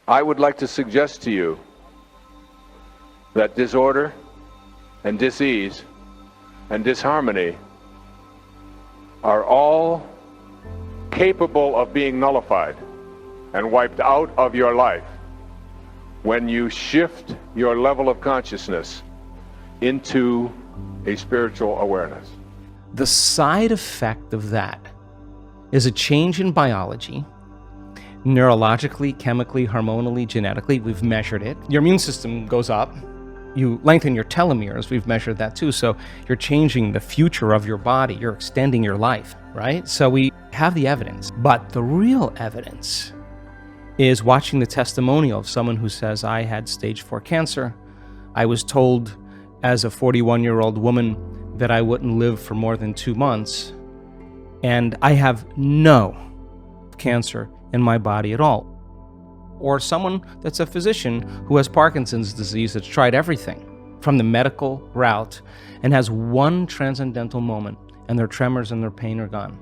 I would like to suggest to you that disorder and dis-ease and disharmony are all capable of being nullified and wiped out of your life when you shift your level of consciousness into a spiritual awareness. The side effect of that is a change in biology, neurologically, chemically, hormonally, genetically. We've measured it. Your immune system goes up. You lengthen your telomeres. We've measured that too. So you're changing the future of your body. You're extending your life, right? So we have the evidence. But the real evidence is watching the testimonial of someone who says, I had stage 4 cancer. I was told as a 41-year-old woman that I wouldn't live for more than 2 months. And I have no cancer in my body at all. Or someone that's a physician who has Parkinson's disease that's tried everything from the medical route and has one transcendental moment and their tremors and their pain are gone.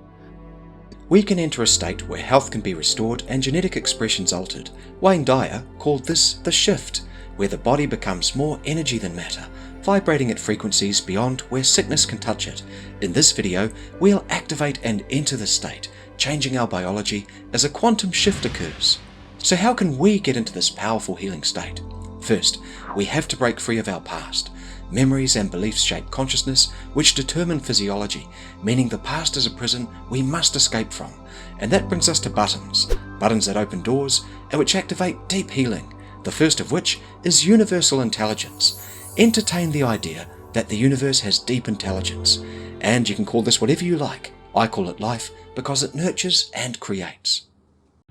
We can enter a state where health can be restored and genetic expressions altered. Wayne Dyer called this the shift, where the body becomes more energy than matter, vibrating at frequencies beyond where sickness can touch it. In this video, we'll activate and enter the state, changing our biology as a quantum shift occurs. So how can we get into this powerful healing state? First, we have to break free of our past. Memories and beliefs shape consciousness, which determine physiology, meaning the past is a prison we must escape from. And that brings us to buttons that open doors and which activate deep healing, the first of which is universal intelligence. Entertain the idea that the universe has deep intelligence, and you can call this whatever you like. I call it life because it nurtures and creates.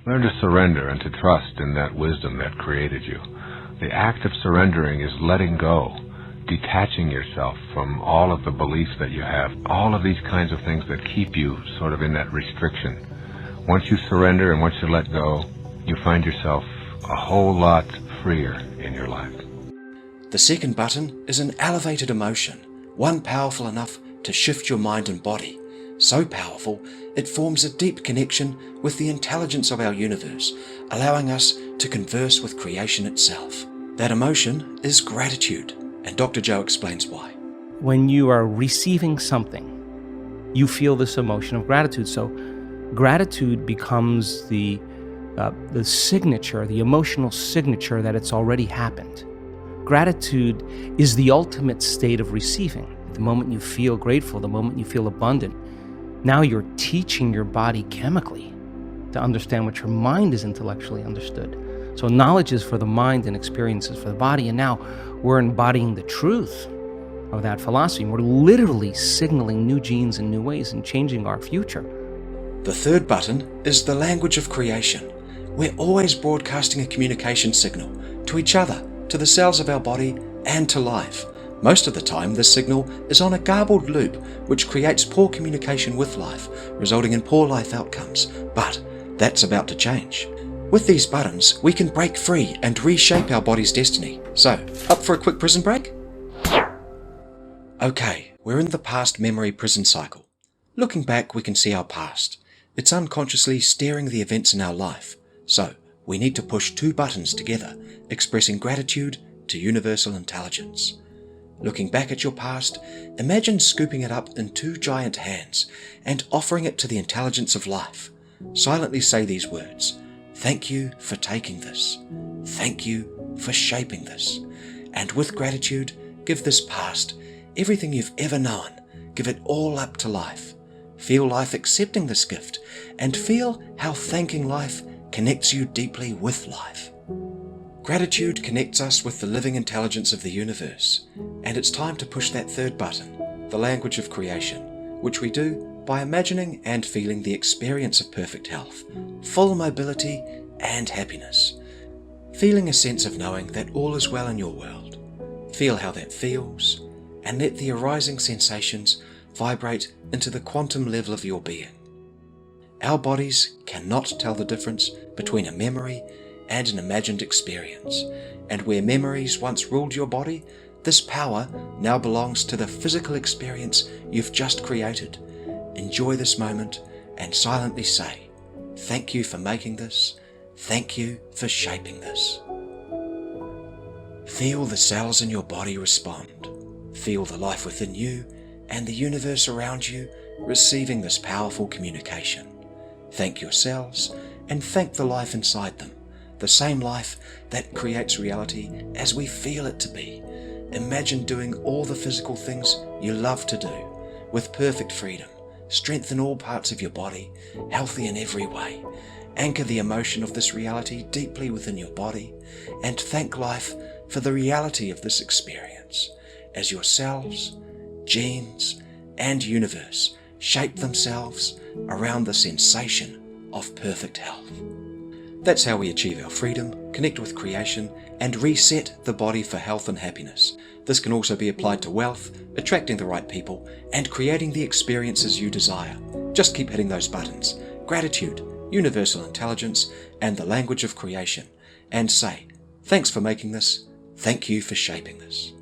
Learn to surrender and to trust in that wisdom that created you. The act of surrendering is letting go, detaching yourself from all of the beliefs that you have, all of these kinds of things that keep you sort of in that restriction. Once you surrender and once you let go, you find yourself a whole lot freer in your life. The second button is an elevated emotion, one powerful enough to shift your mind and body. So powerful, it forms a deep connection with the intelligence of our universe, allowing us to converse with creation itself. That emotion is gratitude, and Dr. Joe explains why. When you are receiving something, you feel this emotion of gratitude. So gratitude becomes the signature, the emotional signature that it's already happened. Gratitude is the ultimate state of receiving. The moment you feel grateful, the moment you feel abundant, now you're teaching your body chemically to understand what your mind is intellectually understood. So knowledge is for the mind and experiences for the body, and now we're embodying the truth of that philosophy. We're literally signaling new genes in new ways and changing our future. The third button is the language of creation. We're always broadcasting a communication signal to each other, to the cells of our body, and to life. Most of the time, this signal is on a garbled loop, which creates poor communication with life, resulting in poor life outcomes. But that's about to change. With these buttons, we can break free and reshape our body's destiny. So, up for a quick prison break? Okay, we're in the past memory prison cycle. Looking back, we can see our past. It's unconsciously steering the events in our life. So, we need to push two buttons together, expressing gratitude to universal intelligence. Looking back at your past, imagine scooping it up in two giant hands and offering it to the intelligence of life. Silently say these words: thank you for taking this. Thank you for shaping this. And with gratitude, give this past everything you've ever known. Give it all up to life. Feel life accepting this gift, and feel how thanking life connects you deeply with life. Gratitude connects us with the living intelligence of the universe, and it's time to push that third button, the language of creation, which we do by imagining and feeling the experience of perfect health, full mobility and happiness. Feeling a sense of knowing that all is well in your world. Feel how that feels, and let the arising sensations vibrate into the quantum level of your being. Our bodies cannot tell the difference between a memory and an imagined experience, and where memories once ruled your body, this power now belongs to the physical experience you've just created. Enjoy this moment and silently say, thank you for making this, Thank you for shaping this. Feel the cells in your body respond. Feel the life within you and the universe around you receiving this powerful communication. Thank your cells and thank the life inside them, the same life that creates reality as we feel it to be. Imagine doing all the physical things you love to do with perfect freedom. Strengthen all parts of your body, healthy in every way. Anchor the emotion of this reality deeply within your body and thank life for the reality of this experience as your cells, genes, and universe shape themselves around the sensation of perfect health. That's how we achieve our freedom, connect with creation, and reset the body for health and happiness. This can also be applied to wealth, attracting the right people, and creating the experiences you desire. Just keep hitting those buttons: gratitude, universal intelligence, and the language of creation, and say, thanks for making this, thank you for shaping this.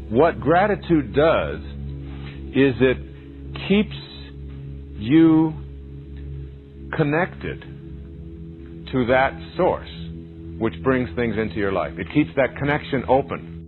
What gratitude does is it keeps you connected to that source which brings things into your life. It keeps that connection open.